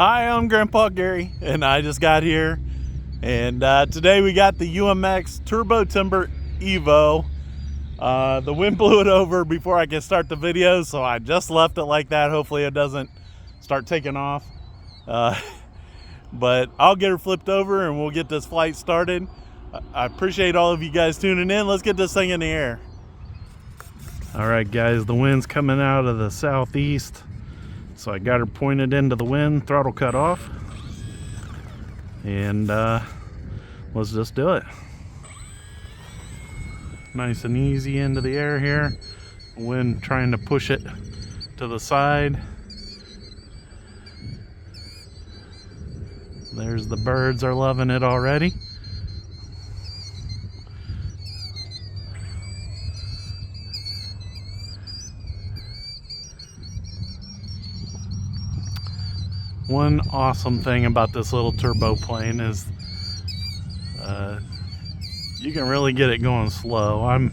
Hi, I'm Grandpa Gary, and I just got here. And today we got the UMX Turbo Timber Evo. The wind blew it over before I could start the video, so I just left it like that. Hopefully it doesn't start taking off. But I'll get her flipped over and we'll get this flight started. I appreciate all of you guys tuning in. Let's get this thing in the air. All right, guys, the wind's coming out of the southeast. So I got her pointed into the wind, throttle cut off, and let's just do it. Nice and easy into the air here. Wind trying to push it to the side. There's the birds are loving it already. One awesome thing about this little turbo plane is you can really get it going slow. I'm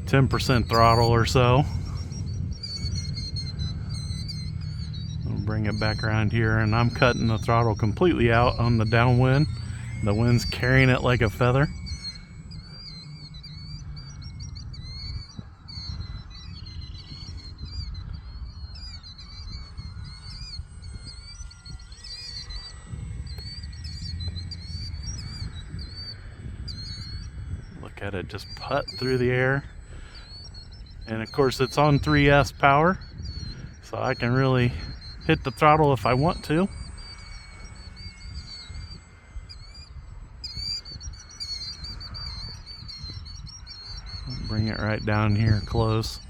10% throttle or so. I'll bring it back around here, and I'm cutting the throttle completely out on the downwind. The wind's carrying it like a feather. Look at it just putt through the air. And of course it's on 3S power, so I can really hit the throttle if I want to. Bring it right down here close.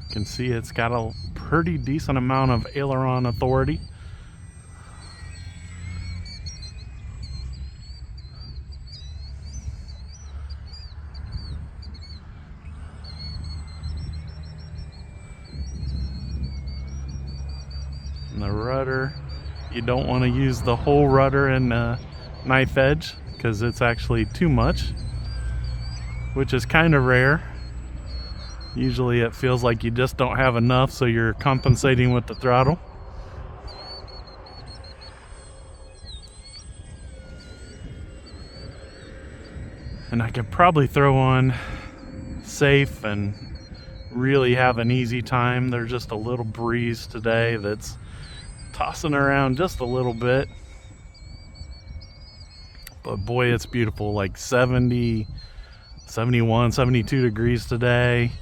You can see it's got a pretty decent amount of aileron authority. And the rudder, you don't want to use the whole rudder and knife edge because it's actually too much, which is kind of rare. Usually it feels like you just don't have enough, so you're compensating with the throttle. And I could probably throw on safe and really have an easy time. There's just a little breeze today that's tossing around just a little bit. But boy, it's beautiful, like 70, 71, 72 degrees today.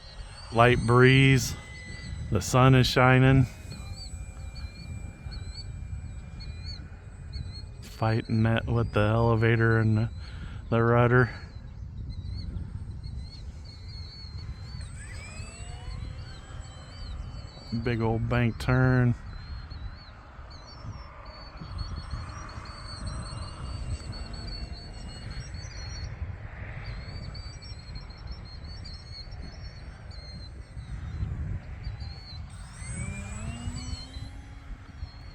Light breeze, the sun is shining. Fighting that with the elevator and the rudder. Big old bank turn.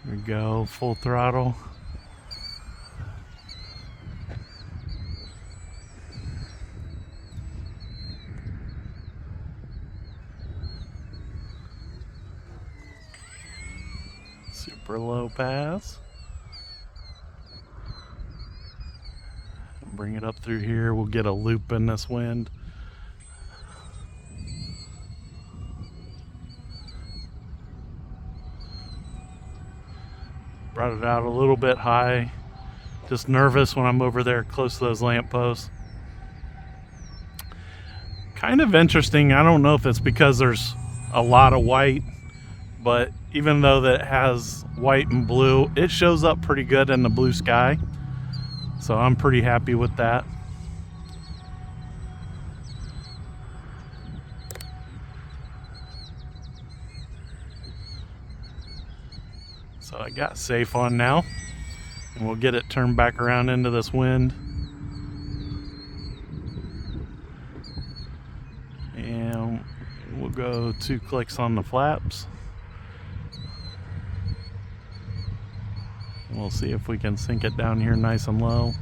There we go, full throttle. Super low pass. Bring it up through here. We'll get a loop in this wind. Brought it out a little bit high. Just nervous when I'm over there close to those lampposts. Kind of interesting. I don't know if it's because there's a lot of white, but even though that has white and blue, it shows up pretty good in the blue sky. So I'm pretty happy with that. So I got safe on now, and we'll get it turned back around into this wind. And we'll go 2 clicks on the flaps. We'll see if we can sink it down here nice and low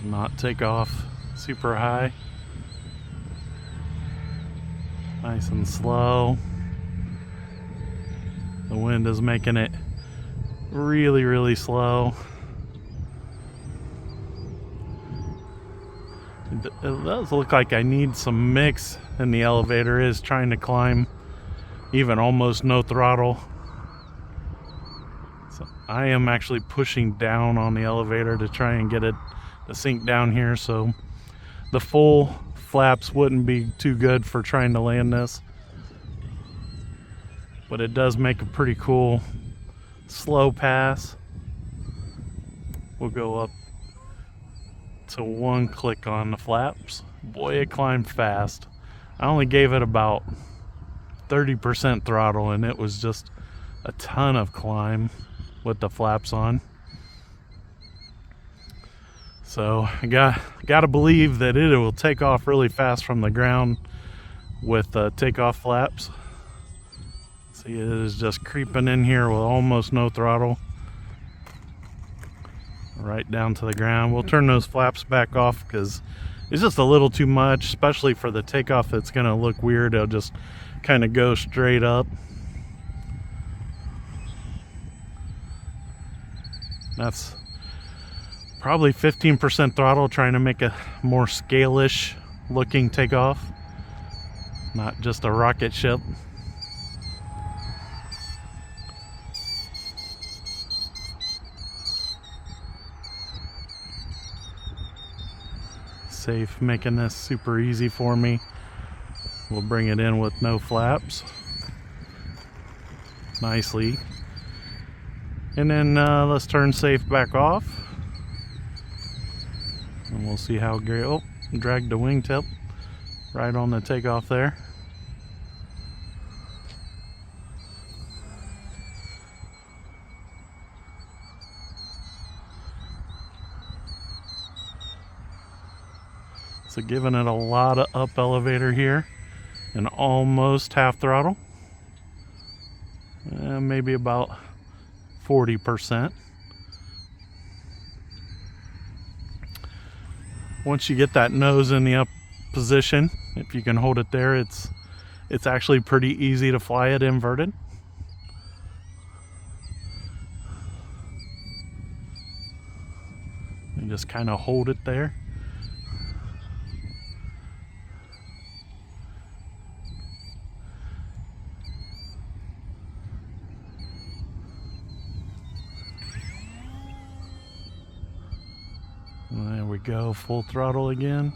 and not take off super high. Nice and slow. The wind is making it really, really slow. It does look like I need some mix in the elevator. It is trying to climb even almost no throttle. So I am actually pushing down on the elevator to try and get it to sink down here, so the full flaps wouldn't be too good for trying to land this. But it does make a pretty cool slow pass. We'll go up to 1 click on the flaps. Boy, it climbed fast. I only gave it about 30% throttle, and it was just a ton of climb with the flaps on. So I gotta believe that it will take off really fast from the ground with takeoff flaps. See, it is just creeping in here with almost no throttle, right down to the ground. We'll turn those flaps back off because it's just a little too much, especially for the takeoff. It's gonna look weird. It'll just kind of go straight up. That's probably 15% throttle, trying to make a more scale-ish looking takeoff, not just a rocket ship. Safe, making this super easy for me. We'll bring it in with no flaps nicely, and then let's turn safe back off, and we'll see how great. Oh, dragged the wingtip right on the takeoff there. So giving it a lot of up elevator here and almost half throttle. Maybe about 40%. Once you get that nose in the up position, if you can hold it there, it's actually pretty easy to fly it inverted. You just kind of hold it there. There we go, full throttle again.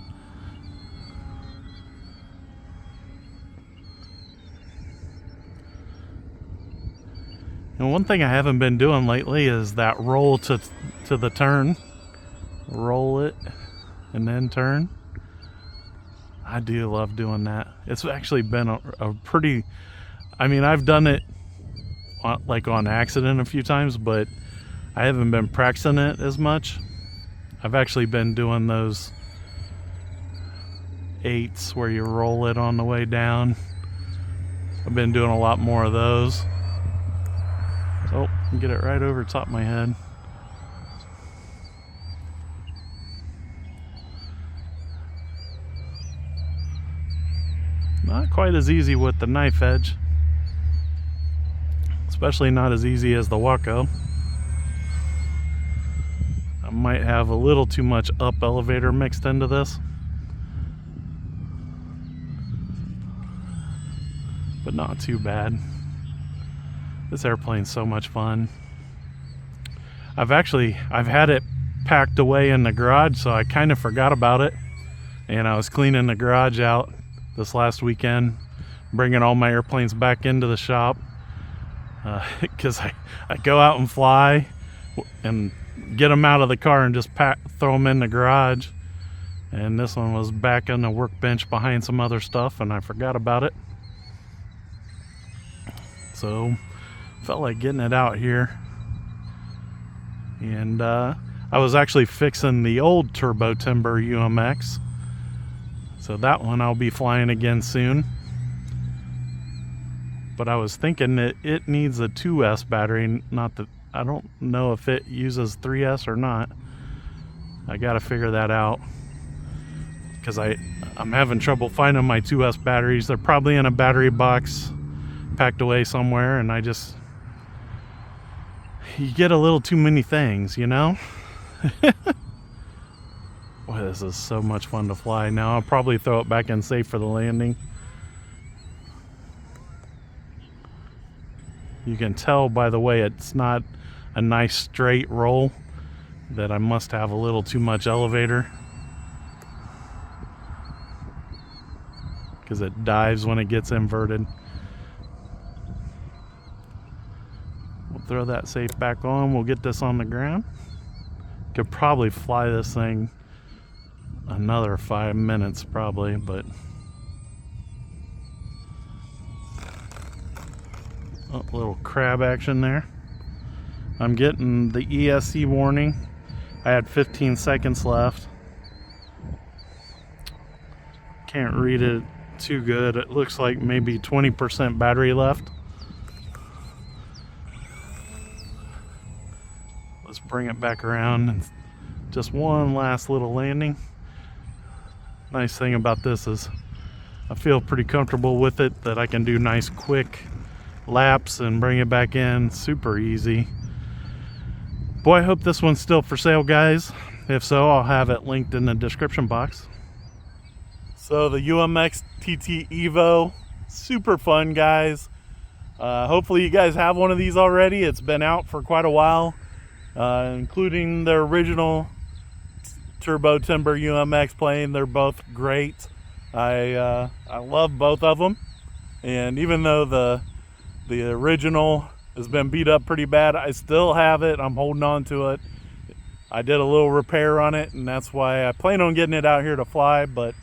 And one thing I haven't been doing lately is that roll to the turn. Roll it and then turn. I do love doing that. It's actually been a pretty, I mean, I've done it like on accident a few times, but I haven't been practicing it as much. I've actually been doing those 8s where you roll it on the way down. I've been doing a lot more of those. Oh, get it right over top of my head. Not quite as easy with the knife edge, especially not as easy as the Waco. I might have a little too much up elevator mixed into this, but not too bad. This airplane's so much fun. I've had it packed away in the garage, so I kind of forgot about it, and I was cleaning the garage out this last weekend, bringing all my airplanes back into the shop, because I go out and fly and get them out of the car and just throw them in the garage, and this one was back on the workbench behind some other stuff, and I forgot about it, so felt like getting it out here. And I was actually fixing the old Turbo Timber UMX, so that one I'll be flying again soon. But I was thinking that it needs a 2S battery, not that I don't know if it uses 3S or not. I gotta figure that out. because I'm having trouble finding my 2S batteries. They're probably in a battery box packed away somewhere, and you get a little too many things, you know? Boy, this is so much fun to fly. Now I'll probably throw it back in safe for the landing. You can tell by the way it's not a nice straight roll that I must have a little too much elevator, because it dives when it gets inverted. We'll throw that safe back on. We'll get this on the ground. Could probably fly this thing another 5 minutes probably, but a little crab action there. I'm getting the ESC warning. I had 15 seconds left. Can't read it too good. It looks like maybe 20% battery left. Let's bring it back around and just one last little landing. Nice thing about this is I feel pretty comfortable with it, that I can do nice quick laps and bring it back in super easy. Boy, I hope this one's still for sale, guys. If so, I'll have it linked in the description box. So the UMX TT Evo, super fun, guys. Hopefully you guys have one of these already. It's been out for quite a while, including the original Turbo Timber UMX plane. They're both great. I love both of them, and even though the original has been beat up pretty bad, I still have it. I'm holding on to it. I did a little repair on it, and that's why I plan on getting it out here to fly. But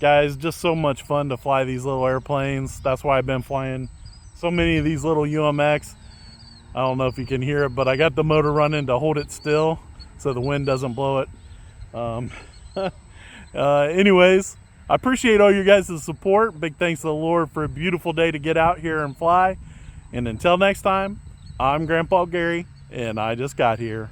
guys, just so much fun to fly these little airplanes. That's why I've been flying so many of these little UMX. I don't know if you can hear it, but I got the motor running to hold it still so the wind doesn't blow it. Anyways, I appreciate all you guys' support. Big thanks to the Lord for a beautiful day to get out here and fly. And until next time, I'm Grandpa Gary, and I just got here.